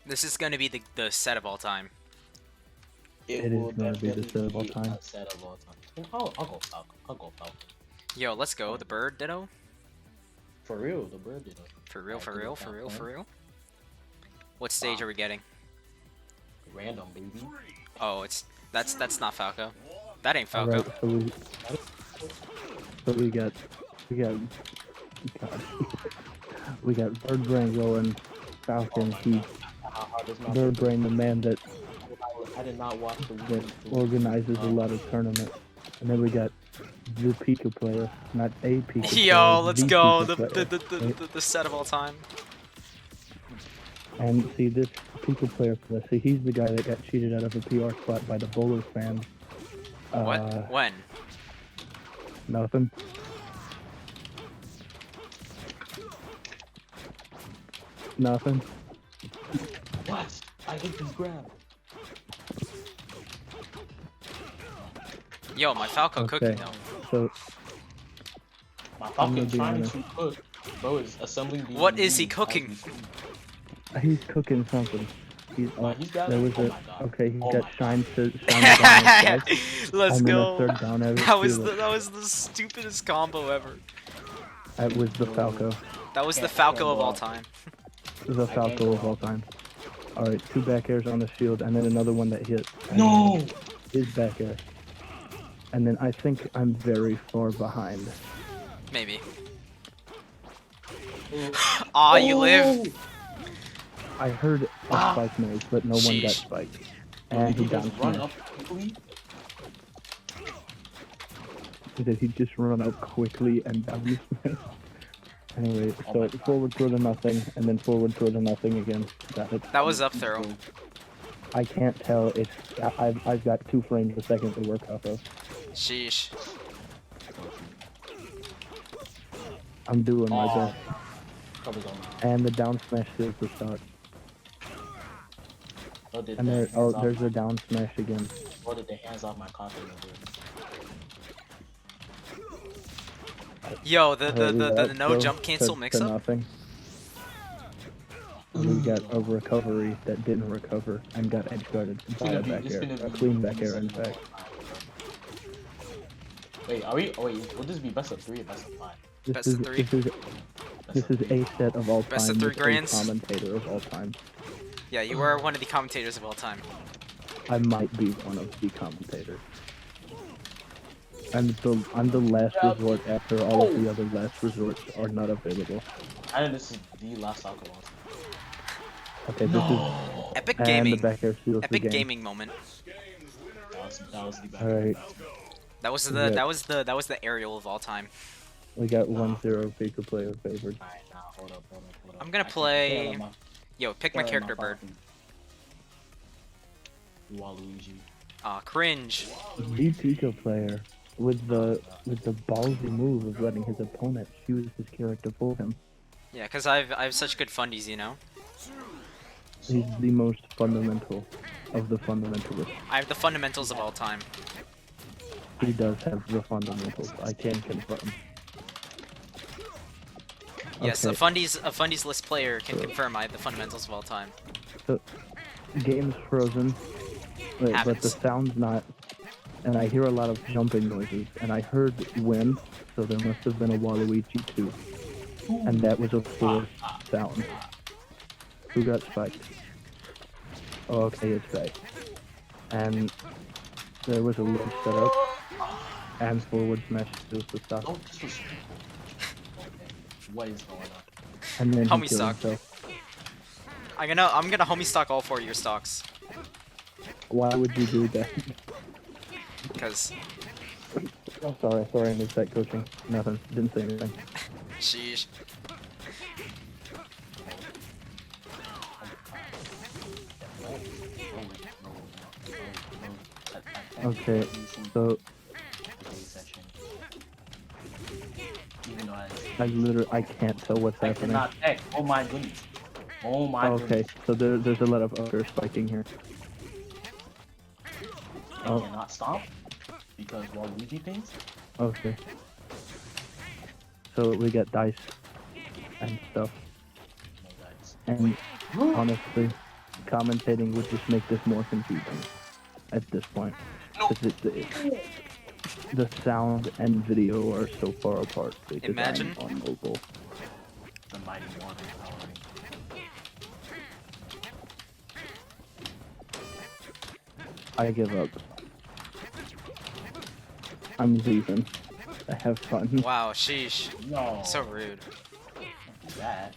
This is gonna be the set of all time. It will is going to be the definitely set of all be time. a set of all time. Yeah, I'll go Falcon. I'll go Falcon. Yo, let's go. The bird ditto. For real, the bird did it. For real, I for do real, with for that real, plan. for real. What stage Wow. are we getting? Random, baby. Oh, that's not Falco. That ain't Falco. Alright, so we got God, we got Bird Brain going, Falcon, he Bird Brain, the man that I did not watch the that organizes a lot of tournaments. And then we got the ThePikaPlayer, not a Pika Yo, player, let's the go. Pika player. The set of all time. And see this ThePikaPlayer, see he's the guy that got cheated out of a PR spot by the bowler fans. What? When? Nothing. Nothing. What? I hate this grab. Yo, my Falco cooking though. So My I'm gonna Falcon's be trying honest. to cook. Bro is assembling the. What is he cooking? He's cooking something. He's got there it? was Oh a my God. okay. He's Oh got my shine to shine down his slice, Let's and then a go. third down every That was the stupidest combo ever. That was the Falco. That was the Can't Falco of go all up. time. The can't Falco go of all time. Alright, 2 back airs on the shield, and then another one that hit. And No. his back air. And then I think I'm very far behind. Maybe. Aw, you live. I heard a spike noise, but no one got Sheesh. spiked. And he down run smashed. up quickly. Did he just run up quickly and down smash? Anyway, so forward throw to nothing, and then forward throw to nothing again. Got it. That was up throw. I can't tell. I've got 2 frames a second to work off of. Sheesh. I'm doing my best. Cover's on. And the down smash seals the stock. Oh, did And the there, hands off there's my- a down smash again. Or did the hands off my confidence? Yo, the Alright, no throw jump cancel to mix up. nothing. We got a recovery that didn't recover and got edge guarded by a back air, a clean back air in fact. Wait, are we? Oh wait, will this be best of 3 or best of 5? Best of 3. This is a set of all time. Best of 3 with a grands. commentator of all time. Yeah, you are one of the commentators of all time. I might be one of the commentators. I'm the last resort after all of the other last resorts are not available. I think this is the last Falcon one. Okay, this Epic is gaming. and the back air seals the Epic game. gaming moment. That was the best. Alright, That was Yeah. that was the aerial of all time. we got 1-0 ThePikaPlayer favored. Alright, now hold up. I'm gonna I can't play- let my- Yo, pick my can't let character bird. Falcon- Waluigi. Cringe. ThePikaPlayer with the ballsy move of letting his opponent choose his character for him. Yeah, cause I have such good fundies, you know. He's the most fundamental of the fundamentalists. I have the fundamentals of all time. He does have the fundamentals. I can confirm. Yes, Okay. a fundies list player can confirm I have the fundamentals of all time. So, game's frozen, but the Happens. sound's not. And I hear a lot of jumping noises, and I heard wind, so there must have been a Waluigi too. And that was a 4 sound. Who got spiked? Oh, okay, it's Faye. And there was a low setup, and forward smash to the stop. Oh, this was. What is going on? And then he Homie killed stock. himself. I'm gonna homie stock all 4 of your stocks. Why would you do that? Cause Oh, sorry, I missed that coaching. Nothing, didn't say anything. sheesh. Okay, so I can't tell what's I happening. cannot tech. Oh my goodness. Oh my Okay, goodness. so there's a lot of other spiking here. I Oh. cannot stop because Waluigi things. Okay. So we got dice and stuff. No guys. And honestly, commentating would just make this more confusing at this point. 'Cause the sound and video are so far apart because Imagine. I'm on mobile. The mighty water powering. I give up. I'm leaving. Have fun. Wow, sheesh. No. So rude. Don't do that.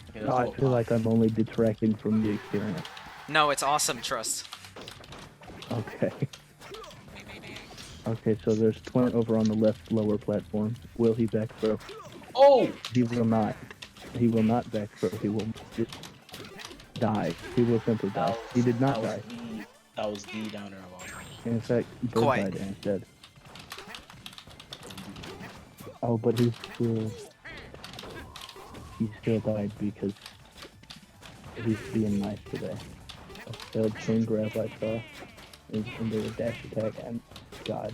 Okay, No, I feel like I'm only detracting from the experience. No, it's awesome, trust. Okay. Okay, so there's Twin over on the left lower platform. Will he back throw? Oh! He will not. He will not back throw. He will just die. He will simply die. He did not die. That was the downer of all time. In fact, both Quite. died instead. Oh, but he still died because he's being nice today. A failed chain grab I saw into a dash attack and God.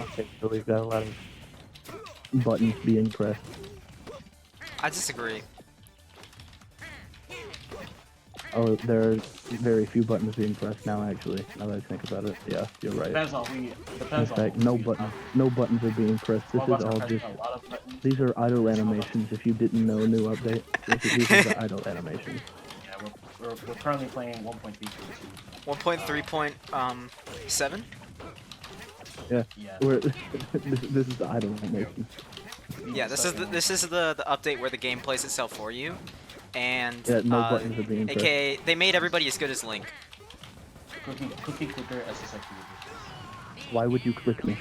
Okay, so we've got a lot of buttons being pressed. I disagree. Oh, there are very few buttons being pressed now, actually. Now that I think about it, yeah, you're right. Depends on who you. In Depends on. fact, no buttons are being pressed. This is all just. A lot of buttons. These are idle animations. If you didn't know, new update. These are the idle animations. Yeah, we're currently playing 1.3. 1.3.7? Yeah. Yeah. This is the idle animation. Yeah, this is the update where the game plays itself for you, and Yeah, no buttons are being pressed. aka they made everybody as good as Link. Cookie clicker SSF2. Why would you click me?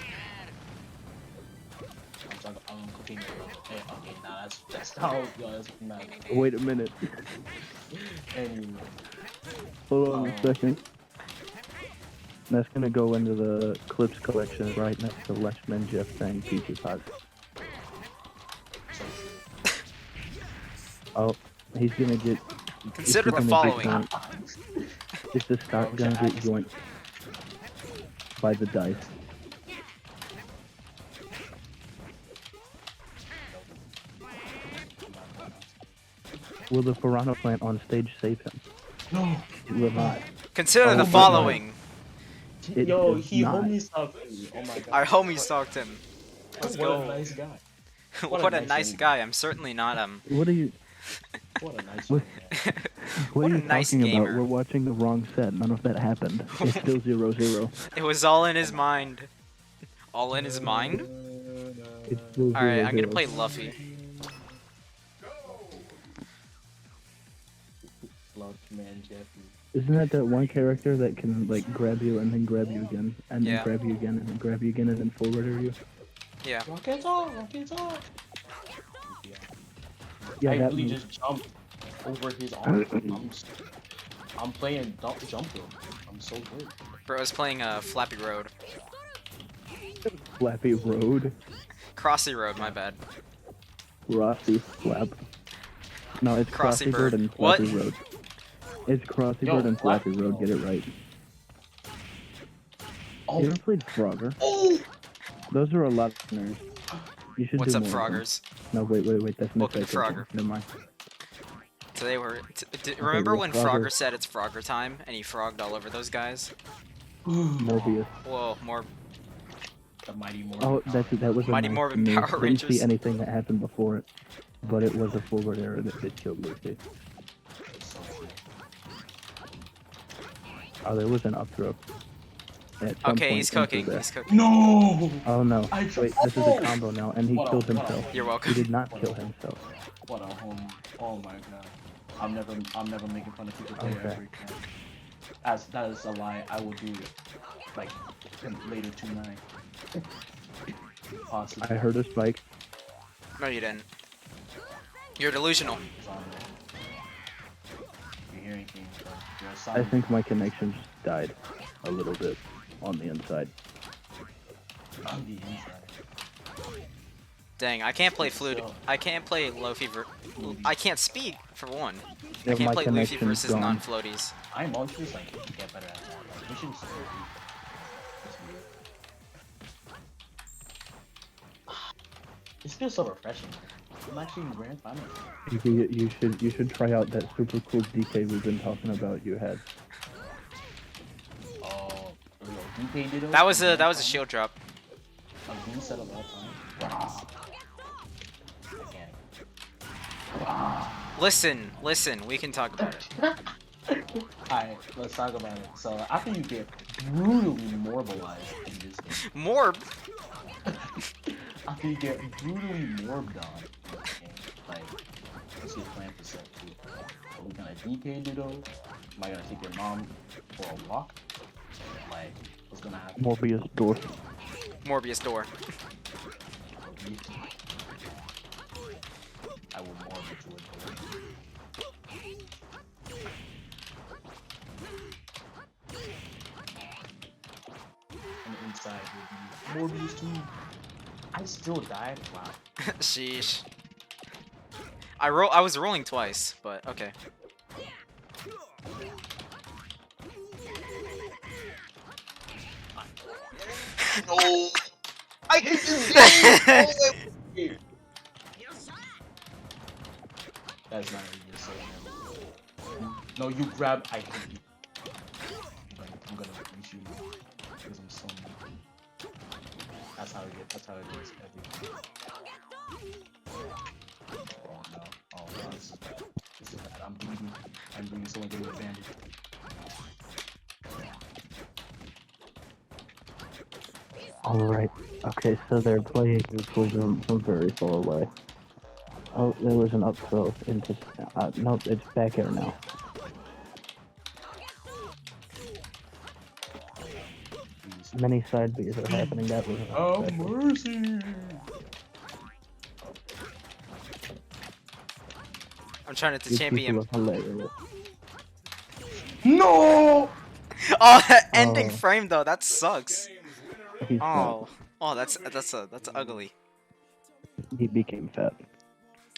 I'm cooking. Hey, okay, nah, that's how. Yo, that's mad. Wait a minute. Anyway. Hold on a second. That's gonna go into the clips collection right next to Leshman Jeff saying Peach's hot. Oh, he's gonna get. Consider the gonna get following. joint. Is the stock gonna get joint by the dice? Will the piranha plant on stage save him? No. It will not. Consider Oh the my following. It Yo, does he not. homie stalked me. Oh my god. Our homie stalked him. Let's What go. a nice guy. What a nice guy. I'm certainly not What are you? What a nice What, guy. what What are a you nice talking gamer. about? We're watching the wrong set. None of that happened. It's still 0-0. It was all in his mind. All in his mind? It's still 0-0. Alright, I'm gonna play Luffy. Love man Jeffy. Isn't that one character that can like grab you and then grab you again and then Yeah. grab you again and then grab you again and then forwarder you? Yeah. Rockets off, rockets off. Yeah, I that really move. just jumped over his arm. I'm playing jump rope. I'm so good. Bro, I was playing Flappy Road. Flappy Road, Crossy Road, my bad. Rossi Flap. No, it's Crossy Crossy Bird Bird. and What? Flappy Road. It's Crossy Yo, Bird and Flappy Flappy Road. Get it right. Oh, You ever played Frogger? oh! Those are a lot of nerds. You should What's do up, more of them. Froggers? No, wait. That's Welcome to Nick Baker. Frogger. Never mind. Today we're. Remember well, when Frogger- Frogger said it's Frogger time and he frogged all over those guys? Mobius. Whoa, more. The mighty Morphin. Oh, that was a Mighty nice Morphin move. Power Didn't Rangers. see anything that happened before it, but it was a forward error that did kill Luffy. Oh, there was an up throw. At some Okay, point he's into cooking. that. He's cooking. No! Oh no! I Wait, this is a combo now, and he Hold on, killed hold on. himself. You're He welcome. did not kill himself. What a home. Oh my god. I'm never making fun of people player Okay. ever again. That is a lie. I will do it. Like later tonight. Possibly. I heard a spike. No, you didn't. You're delusional. It's on there. You're hearing things, but you're a I silent. think my connection just died a little bit on the inside. On the inside. Dang, I can't play flute. I can't play Luffy. I can't speak for one. Yeah, I can't my play Luffy connection's versus gone. non-floaties. I'm always like to get better at that. Like, we should This feels so refreshing. I'm actually in grand final. You should try out that super cool DK we've been talking about. You had. Oh, DK Ditto. That was a shield drop. A B set of all time. Wow. I can't. Listen, we can talk about it. Alright, let's talk about it. So after you get brutally morbalized in this game, Morb. after you get brutally morbed on in this game, like, what's your plan for set 2? Are we gonna DK Ditto? Am I gonna take your mom for a walk? Like, what's gonna happen? Morbius door. Morbius door. I will morb you to a door. And inside will be Morbius 2. I still died? Wow. Sheesh. I was rolling twice, but okay. No! I hate this game! That's not even so. No, you grab. I hate you. I'm gonna beat you now because I'm so mean. That's how it gets. That's how it goes every time. Oh no! Oh no! This is bad. This is bad. I'm bleeding. I'm bleeding. Someone give me a bandage. Alright. Okay, so they're playing this from very far away. Oh, there was an up throw into. Nope, it's back air now. Many side Bs are happening. That was. Oh mercy! I'm trying to These champion. people are hilarious. No! Oh, that ending frame though, that sucks. He's Oh, that's ugly. he became fat.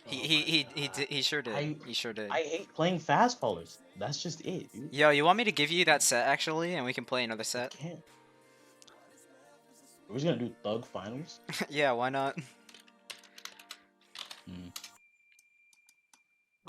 He sure did. He sure did. I hate playing fast fallers. That's just it, dude. Yo, you want me to give you that set actually, and we can play another set? I can't. We're just gonna do Thug Finals? Yeah, why not? Mm.